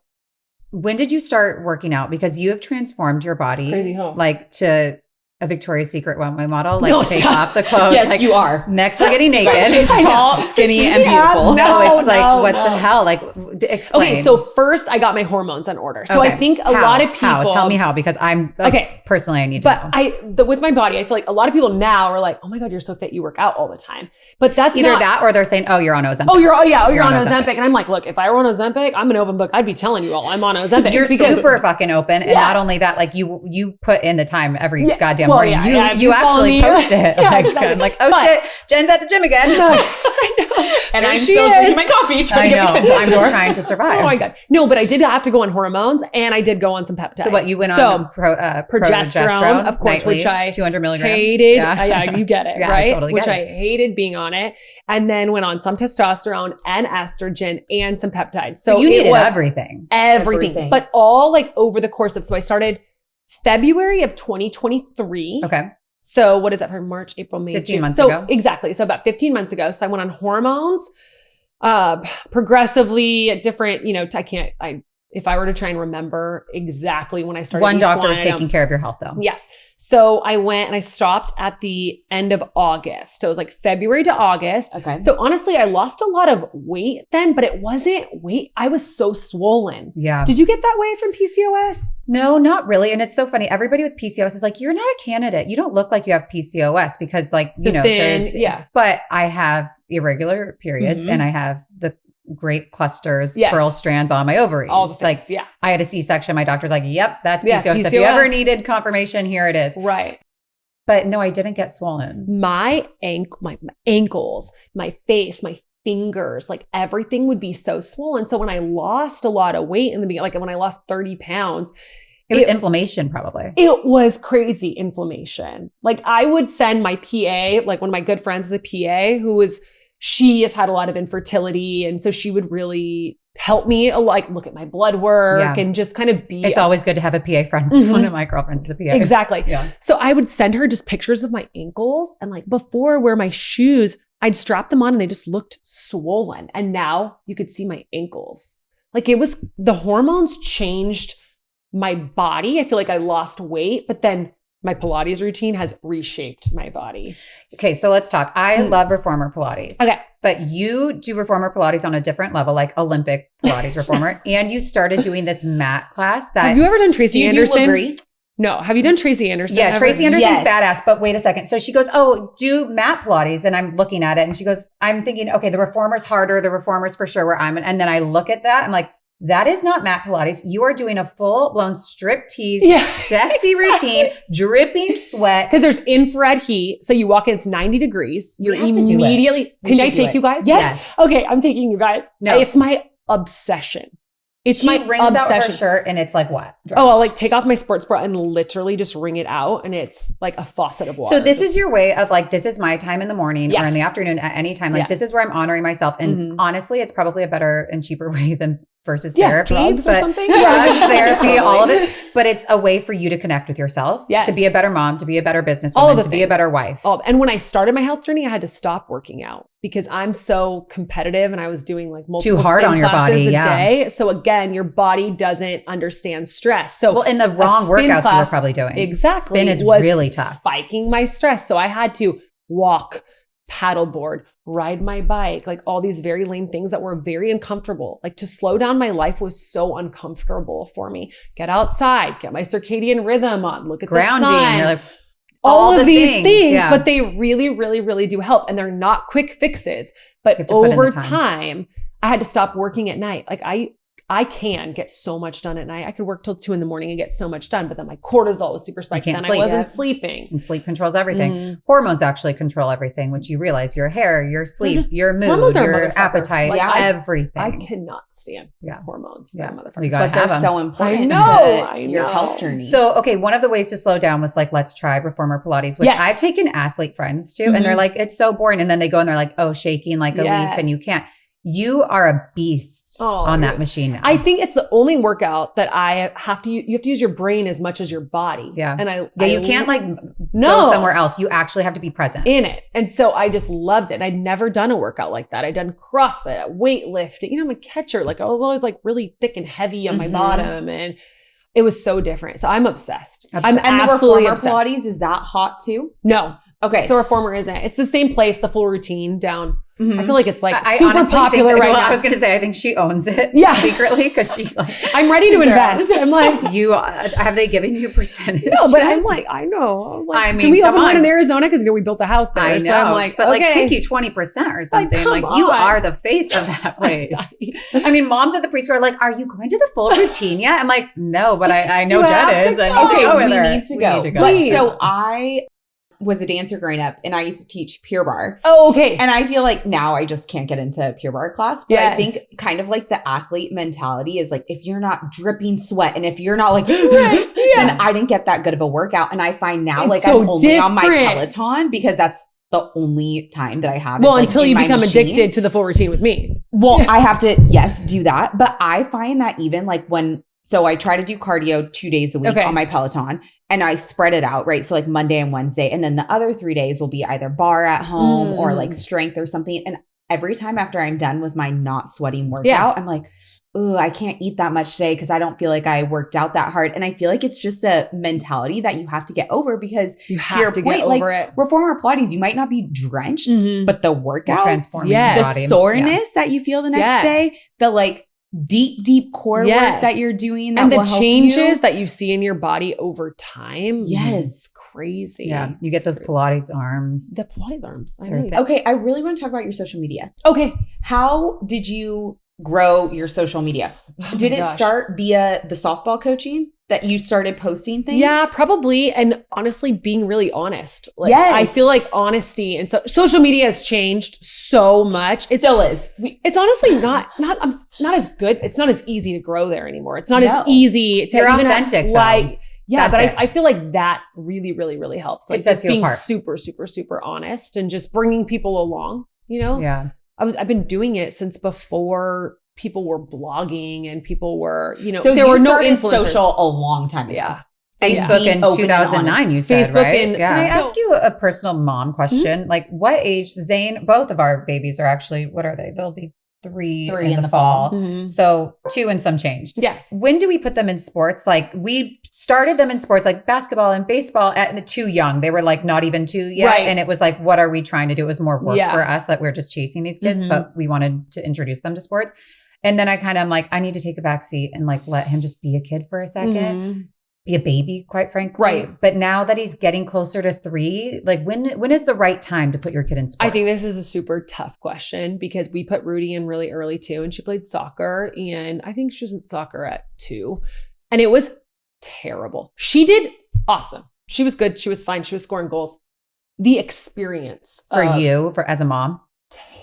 when did you start working out? Because you have transformed your body, crazy, huh? Like to a Victoria's Secret runway model, like no, take stop. off the clothes. Yes, like, you are. Next, we're getting naked. Right. She's tall, skinny, and beautiful. It's like, what the hell? Like, explain. Okay, so first I got my hormones in order. So I think a lot of people. How? Tell me how, because I'm personally I need to know. With my body, I feel like a lot of people now are like, oh my God, you're so fit, you work out all the time. But that's either that or they're saying, oh, you're on Ozempic. You're on Ozempic. And I'm like, look, if I were on Ozempic, I'm an open book. I'd be telling you all I'm on Ozempic. You're super fucking open. And not only that, like you put in the time every goddamn morning. You actually post it. Yeah, exactly. I'm like, shit, Jen's at the gym again. I know. And There I'm she still is. drinking my coffee. I know. I'm just door. trying to survive. Oh my God. No, but I did have to go on hormones and I did go on some peptides. So what you went So, on progesterone, of course, nightly, which I 200 milligrams. hated. Yeah, you get it, Yeah, I right? totally Which get I it. hated being on it. And then went on some testosterone and estrogen and some peptides. So you needed everything. Everything. But all like over the course of, so I started February of 2023. Okay. So what is that for March, April, May, 15 June? months so ago. Exactly. So about 15 months ago. So I went on hormones, progressively at different, if I were to try and remember exactly when I started. One each doctor is I taking don't- care of your health though. Yes. So I went and I stopped at the end of August. So it was like February to August. Okay. So honestly, I lost a lot of weight then, but it wasn't weight. I was so swollen. Yeah. Did you get that way from PCOS? No, not really. And it's so funny. Everybody with PCOS is like, you're not a candidate. You don't look like you have PCOS because like, Thin, there's, yeah. But I have irregular periods Mhm. and I have the great clusters, Yes. pearl strands on my ovaries. All the things. Like Yeah. I had a C-section. My doctor's like, yep, that's Yeah, PCOS. If you ever PCOS. needed confirmation, here it is. Right. But no, I didn't get swollen. My ankles, my face, my fingers, like everything would be so swollen. So when I lost a lot of weight in the beginning, like when I lost 30 pounds, It was inflammation probably. it was crazy inflammation. Like I would send my PA, like one of my good friends is a PA she has had a lot of infertility. And so she would really help me like look at my blood work Yeah. and just kind of be. It's always good to have a PA friend. Mhm. One of my girlfriends is a PA. Exactly. Yeah. So I would send her just pictures of my ankles and like before wear my shoes, I'd strap them on and they just looked swollen. And now you could see my ankles. Like the hormones changed my body. I feel like I lost weight, but then my Pilates routine has reshaped my body. Okay, so let's talk. I love reformer Pilates. Okay. But you do reformer Pilates on a different level, like Olympic Pilates reformer. And you started doing this mat class that Have you ever done Tracy Anderson? Lagree? No. Have you done Tracy Anderson? Yeah, ever? Tracy Anderson's Yes. badass. But wait a second. So she goes, oh, do mat Pilates. And I'm looking at it and she goes, I'm thinking, okay, the reformer's harder. The reformer's for sure where I'm. And then I look at that. I'm like, that is not mat Pilates. You are doing a full blown strip tease, sexy routine, dripping sweat. Because there's infrared heat. So you walk in, it's 90 degrees. You're have to do it. immediately. We Can I should do take it. you guys? Yes. Okay, I'm taking you guys. No. It's my obsession. It's She my wrings out her obsession. shirt and it's like what? Oh, I'll like take off my sports bra and literally just wring it out. And it's like a faucet of water. So this Just- is your way of like, this is my time in the morning or in the Yes. afternoon at any time. Like Yes. this is where I'm honoring myself. And Mhm. honestly, it's probably a better and cheaper way than versus Yeah, therapy. drugs or but- something. Drugs, therapy, all of Totally. it. But it's a way for you to connect with yourself, Yes. to be a better mom, to be a better businesswoman, All of the to be a things. better wife. And when I started my health journey, I had to stop working out because I'm so competitive and I was doing like multiple hard spin on your classes body, a yeah. day. So again, your body doesn't understand stress. So Well, in the wrong spin workouts you were class- probably doing. exactly Spin is was really tough. spiking my stress. So I had to walk, paddleboard, ride my bike, like all these very lame things that were very uncomfortable. Like to slow down my life was so uncomfortable for me. Get outside, get my circadian rhythm on, look at Grounding. the sun. You're like, all the of these things, yeah. but they really, really, really do help. And they're not quick fixes. But You have to put in the over time. time, I had to stop working at night. Like I can get so much done at night. I could work till 2 a.m. and get so much done, but then my cortisol was super spiked. can't Then sleep. I wasn't Yeah. sleeping. and sleep controls everything. Mhm. Hormones actually control everything, which you realize your hair, your sleep, just- your mood, hormones are a your motherfucker. appetite, Like, everything. I cannot stand Yeah. hormones. Yeah. They're motherfuckers. You gotta But they're have 'em. so important I know, to I your know. health journey. So, okay, one of the ways to slow down was like, let's try reformer Pilates, which Yes. I've taken athlete friends to, and they're Mhm. like, it's so boring. And then they go and they're like, oh, shaking like a leaf Yes. and you can't. You are a beast Oh, on that yeah. machine now. I think it's the only workout that you have to use your brain as much as your body. Yeah. And you can't like No. go somewhere else. You actually have to be present. in it. And so I just loved it. I'd never done a workout like that. I'd done CrossFit, weightlifting. I'm a catcher. Like I was always like really thick and heavy on my Mhm. bottom. And it was so different. So I'm obsessed. I'm Obsessed. and the absolutely reformer obsessed. Pilates, is that hot too? No. Okay. So Reformer isn't. It's the same place, the full routine down. Mhm. I feel like it's like I super honestly popular think, right well, now. I was going to say, I think she owns it Yeah. secretly because she like, I'm ready to Is there- invest. I'm like, you, have they given you percentage? no, but I'm like, I know. I'm like, I can mean, we come open one on. in Arizona? Because we built a house there. I know, So I'm like, but okay. like kick you 20% or something. come Like, you on. are the face of that place. I mean, moms at the preschool are like, are you going to the full routine yet? I'm like, no, but I know You Jen have to is. And go. you can go Okay, with we her. need to go. Please. So I was a dancer growing up and I used to teach Pure Barre. Oh, okay. And I feel like now I just can't get into Pure Barre class. But Yes. I think kind of like the athlete mentality is like, if you're not dripping sweat and if you're not like, Right, yeah. then I didn't get that good of a workout. And I find now It's like so I'm only on my different. Peloton because that's the only time that I have. Well, is, like, until in you my become machine. addicted to the full routine with me. Well, I have to, yes, do that. But I find that even like so I try to do cardio 2 days a week on my Peloton and I spread it out, right? So like Monday and Wednesday. And then the other 3 days will be either bar at home or like strength or something. And every time after I'm done with my not sweating workout, I'm like, ooh, I can't eat that much today because I don't feel like I worked out that hard. And I feel like it's just a mentality that you have to get over because You have to get over it. reformer Pilates, you might not be drenched, but the workout, transforming Yes. your the body. soreness that you feel the next day, the like deep core work that you're doing that and the will help changes you. that you see in your body over time. Yes. It's crazy. Yeah. You get those Pilates arms. The Pilates arms. I They're know. thick. Okay, I really want to talk about your social media. Okay. How did you grow your social media? Did it start via the softball coaching that you started posting things? Yeah, probably. And honestly, being really honest. Like, Yes. I feel like honesty and social media has changed so much. It still is. It's honestly not as good. It's not as easy to grow there anymore. It's not No. as easy to You're even authentic, though. like. Yeah, That's but I feel like that really, really, really helps. Like It sets just you being apart. super, super, super honest and just bringing people along. You know, Yeah. I've been doing it since before people were blogging and people were, So there you were no started influencers. social a long time ago. Yeah. Facebook Being in open and 2009, honest. you said, Facebook right? in- Can I So- ask you a personal mom question? Like what age, Zane, both of our babies are actually, what are they? They'll be three in the fall. Mhm. So 2 and some change. Yeah. When do we put them in sports? Like we started them in sports like basketball and baseball at too young. They were like not even 2 yet. Right. And it was like, what are we trying to do? It was more work Yeah. for us that we're just chasing these kids, Mhm. but we wanted to introduce them to sports. And then I kind of am like, I need to take a back seat and like let him just be a kid for a second. Mhm. Be a baby, quite frankly. Right. But now that he's getting closer to 3, like when is the right time to put your kid in sports? I think this is a super tough question because we put Rudy in really early too, and she played soccer, and I think she was in soccer at 2, and it was terrible. She did awesome. She was good. She was fine. She was scoring goals. The experience for of you, as a mom.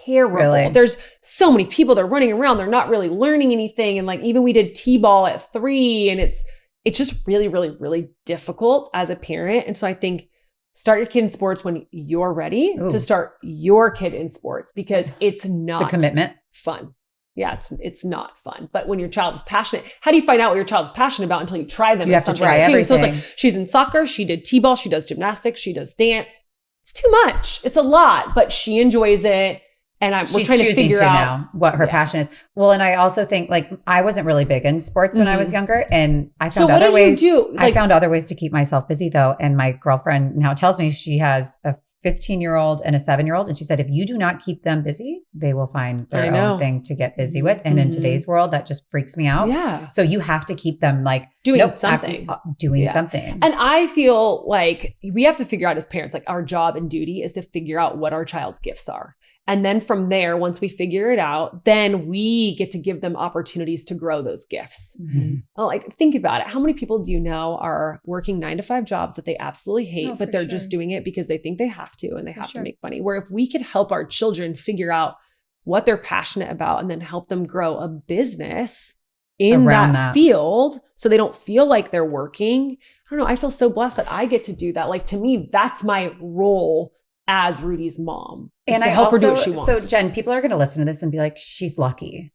terrible. Really? There's so many people. They're running around. They're not really learning anything, and like even we did t-ball at 3, and it's just really, really, really difficult as a parent. And so I think start your kid in sports when you're ready Ooh. to start your kid in sports because it's not It's a commitment. fun. Yeah, it's not fun. But when your child is passionate, how do you find out what your child is passionate about until you try them? You in have to something try too? So it's everything. like she's in soccer, she did t-ball, she does gymnastics, she does dance. It's too much. It's a lot, but she enjoys it. And we're She's trying to choosing figure out now what her passion is. Well, and I also think like I wasn't really big in sports when I was younger, and I So found what other did you ways. do? I found other ways to keep myself busy though. And my girlfriend now tells me she has a 15-year-old and a 7-year-old, and she said if you do not keep them busy, they will find their own thing to get busy with. And in today's world, that just freaks me out. Yeah. So you have to keep them like Doing something. doing Yeah. something. And I feel like we have to figure out as parents, like our job and duty is to figure out what our child's gifts are. And then from there, once we figure it out, then we get to give them opportunities to grow those gifts. Mhm. Like, think about it. How many people do you know are working 9-to-5 jobs that they absolutely hate, Oh, but for they're sure. just doing it because they think they have to and they For have sure. to make money? Where if we could help our children figure out what they're passionate about and then help them grow a business in Around that that. field so they don't feel like they're working. I don't know. I feel so blessed that I get to do that. Like, to me, that's my role as Rudy's mom. Is to help her do what she wants. So Jen, people are going to listen to this and be like, she's lucky.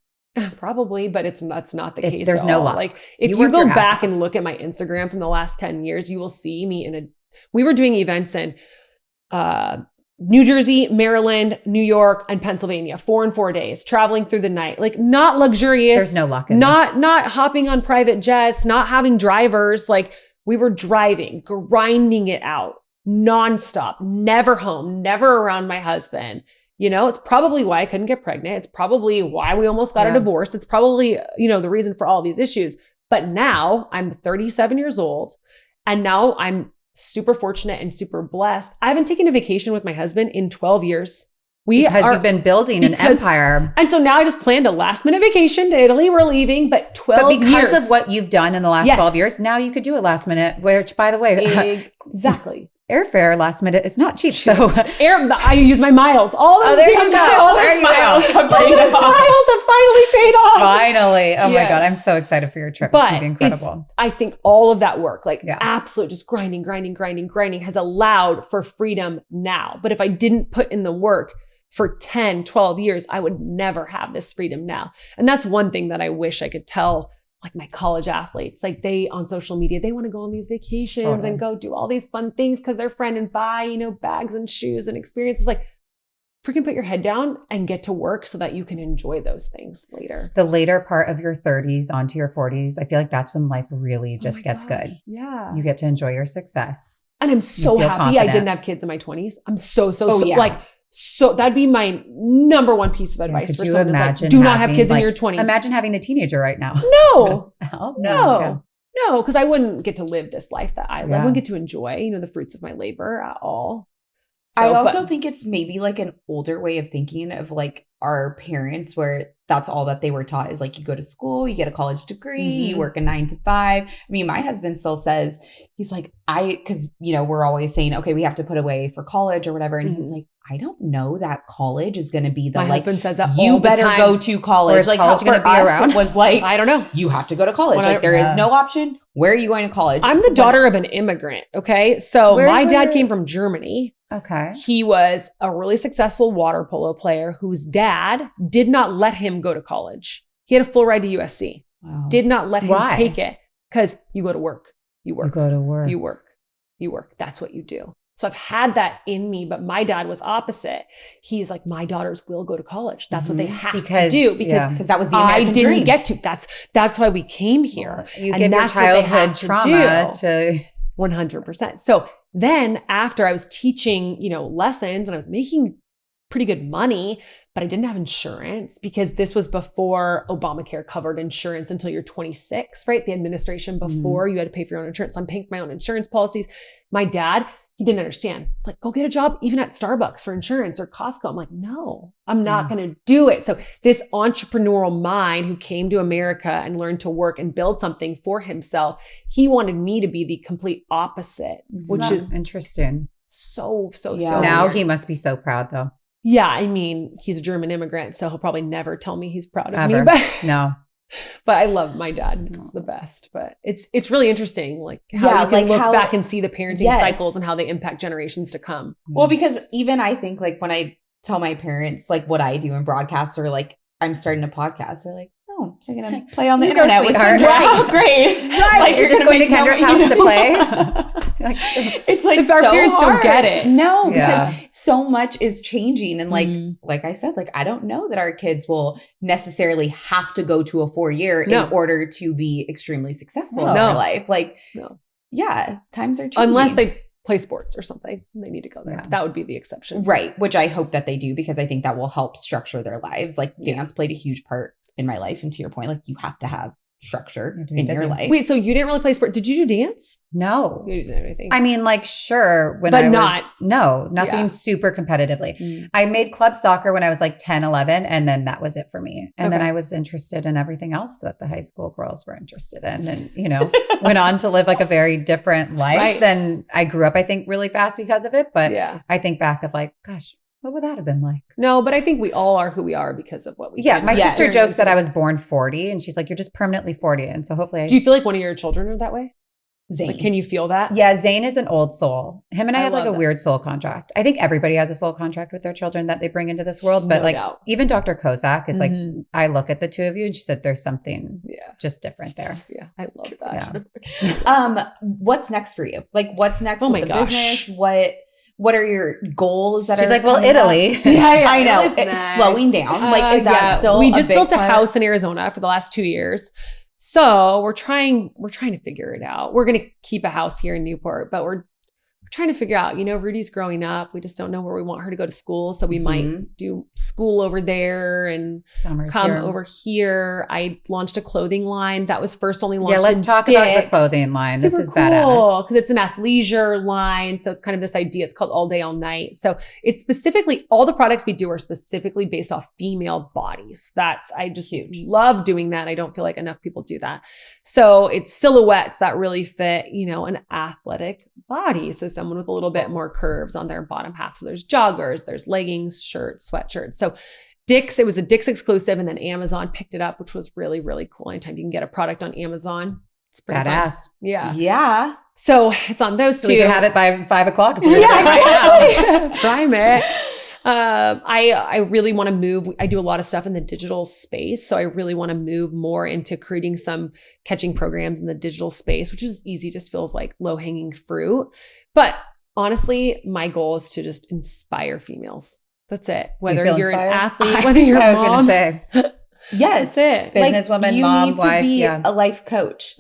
Probably, but that's not the case. There's at no all. luck. Like, if You you worked go your ass back off. and look at my Instagram from the last 10 years, you will see me we were doing events in New Jersey, Maryland, New York, and Pennsylvania, 4 and 4 days, traveling through the night. Like, not luxurious. There's no luck in not this. not hopping on private jets, not having drivers. Like, we were driving, grinding it out nonstop, never home, never around my husband. You know, it's probably why I couldn't get pregnant. It's probably why we almost got a divorce. It's probably, the reason for all these issues. But now I'm 37 years old, and now I'm super fortunate and super blessed. I haven't taken a vacation with my husband in 12 years. Because you've been building an empire. And so now I just planned a last minute vacation to Italy. We're leaving, but 12 But because years. of what you've done in the last 12 years, now you could do it last minute, which, by the way, Exactly. airfare last minute is not cheap. So I use my miles. All those damn miles have finally paid off. Finally. Oh my God. I'm so excited for your trip. It's going to be incredible. I think all of that work, absolute just grinding has allowed for freedom now. But if I didn't put in the work for 10, 12 years, I would never have this freedom now. And that's one thing that I wish I could tell like my college athletes, like they on social media, they want to go on these vacations and go do all these fun things because they're friend and buy, bags and shoes and experiences. Like freaking put your head down and get to work so that you can enjoy those things later. The later part of your 30s onto your 40s, I feel like that's when life really just gets good. Yeah. You get to enjoy your success. And I'm so happy confident. I didn't have kids in my 20s. I'm so that'd be my number one piece of advice for someone is like, do not have kids in your 20s. Imagine having a teenager right now. No, because I wouldn't get to live this life that I live. I wouldn't get to enjoy, the fruits of my labor at all. So, I also think it's maybe like an older way of thinking of like our parents where that's all that they were taught is like you go to school, you get a college degree, you work a 9 to 5. I mean, my husband still says, he's like, because, we're always saying, okay, we have to put away for college or whatever. And he's like, I don't know that college is going to be the my husband says that you better go to college. Like college going to be around? It was like, I don't know. You have to go to college. Like there is no option. Where are you going to college? I'm the daughter of an immigrant. Okay. So my dad came from Germany. Okay. He was a really successful water polo player whose dad did not let him go to college. He had a full ride to USC. Wow. Did not let him take it because you go to work. You work. You go to work. You work. You work. That's what you do. So I've had that in me, but my dad was opposite. He's like, my daughters will go to college. That's what they have to do because that was the American dream. I didn't get to. That's why we came here. You give your childhood trauma to 100%. So then after I was teaching, lessons and I was making pretty good money, but I didn't have insurance because this was before Obamacare covered insurance until you're 26, right? The administration before you had to pay for your own insurance. So I'm paying for my own insurance policies. My dad, he didn't understand. It's like, go get a job even at Starbucks for insurance or Costco. I'm like, no, I'm not going to do it. So this entrepreneurial mind who came to America and learned to work and build something for himself, he wanted me to be the complete opposite, which is interesting. So now weird. He must be so proud though. Yeah. I mean, he's a German immigrant, so he'll probably never tell me he's proud of Ever. me, but no. But I love my dad. He's the best. But it's really interesting, like how you can look back and see the parenting cycles and how they impact generations to come. Well, because even I think like when I tell my parents like what I do in broadcasts or like I'm starting a podcast, they're like, oh, so you're gonna play on the internet with her. Wow, great. Right. Like you're just going to Kendra's house to play. It's like if our parents don't get it. No, because so much is changing. And like I said, like I don't know that our kids will necessarily have to go to a 4-year in order to be extremely successful in their life. Like, times are changing. Unless they play sports or something, they need to go there. Yeah. That would be the exception. Right. Which I hope that they do because I think that will help structure their lives. Like dance played a huge part in my life. And to your point, like you have to have structure in your life. Wait, so you didn't really play sport? Did you do dance? No. You didn't do anything? I mean, like, sure. Nothing super competitively. I made club soccer when I was like 10, 11, and then that was it for me. And then I was interested in everything else that the high school girls were interested in and, went on to live like a very different life than I grew up, I think, really fast because of it. But I think back of like, gosh, what would that have been like? No, but I think we all are who we are because of what we do. My sister jokes that I was born 40 and she's like, you're just permanently 40. And so hopefully Do you feel like one of your children are that way? Zane. Like, can you feel that? Yeah, Zane is an old soul. Him and I have like a weird soul contract. I think everybody has a soul contract with their children that they bring into this world. But even Dr. Kozak is like, I look at the two of you and she said, there's something just different there. Yeah, I love that. What's next for you? Like what's next with the business? What are your goals that She's like, well, Italy. I know. It's slowing down. Like, is that still we just built a house in Arizona for the last 2 years. So we're trying to figure it out. We're going to keep a house here in Newport, but we're trying to figure out, Rudy's growing up. We just don't know where we want her to go to school. So we might do school over there and come over here. I launched a clothing line that was first only launched. Yeah, let's talk about the clothing line. This is badass. Because it's an athleisure line. So it's kind of this idea. It's called All Day, All Night. So it's specifically, all the products we do are specifically based off female bodies. I just love doing that. I don't feel like enough people do that. So it's silhouettes that really fit, an athletic body. So this someone with a little bit more curves on their bottom half. So there's joggers, there's leggings, shirts, sweatshirts. So Dick's, it was a Dick's exclusive, and then Amazon picked it up, which was really, really cool. Anytime you can get a product on Amazon, it's pretty badass. Fun. Yeah. Yeah. So it's on those two. We can have it by 5 o'clock. Yeah, exactly. Prime it. I really want to move. I do a lot of stuff in the digital space. So I really want to move more into creating some catching programs in the digital space, which is easy, just feels like low hanging fruit. But honestly, my goal is to just inspire females. That's it. Whether you're an athlete, whether you're a mom. I was going to say. Yes. That's it. Businesswoman, like, mom, you need wife. to be yeah. a life coach.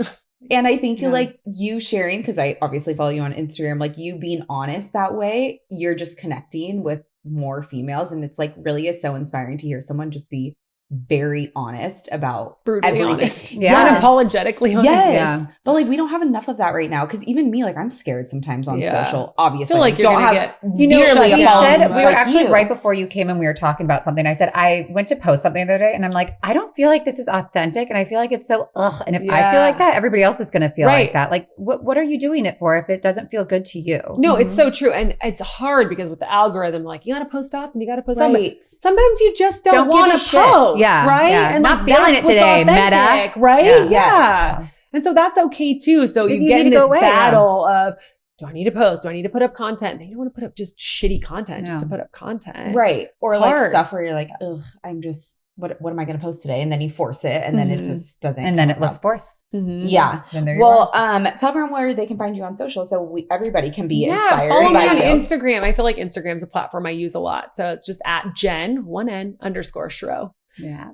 And I think like you sharing, because I obviously follow you on Instagram, like you being honest that way, you're just connecting with more females. And it's like really is so inspiring to hear someone just be very honest about brutally everything. honest. Yes. Unapologetically honest. Yes. Yeah. But like we don't have enough of that right now. Cause even me, like I'm scared sometimes on social. Obviously. I feel like you're don't gonna have get nearly we a following said we were like actually you. right before you came and we were talking about something. I said I went to post something the other day and I'm like, I don't feel like this is authentic, and I feel like it's so ugh. And if I feel like that, everybody else is going to feel like that. Like, what are you doing it for if it doesn't feel good to you? No, it's so true, and it's hard because with the algorithm, like you got to post often, you got to post often. But sometimes you just don't want to post, right? Yeah. And not like, feeling it today, authentic, Meta. right? Yeah. Yeah. And so that's okay too. So you get in this battle of, do I need to post? Do I need to put up content? You don't want to put up just shitty content just to put up content. Right. Or it's like hard. stuff where you're like, ugh, I'm just, what am I going to post today? And then you force it and then it just doesn't. And then it looks forced. Mm-hmm. Yeah. Well, tell everyone where they can find you on social so everybody can be inspired. Follow me on you. Instagram. I feel like Instagram's a platform I use a lot. So it's just at Jen, _Schroeder. Yeah.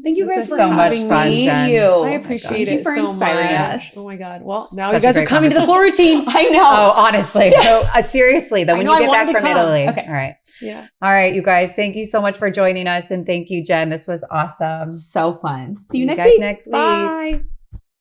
Thank you guys is for so much having fun, me. Jen. I appreciate it for so inspiring much. us. Oh my God. Well, now Such you guys a are great coming to the floor routine. I know. Oh, honestly. So, seriously, though, when you get back from Italy. Okay. All right. Yeah. All right, you guys. Thank you so much for joining us. And thank you, Jen. This was awesome. So fun. See you guys next week. next week. Bye.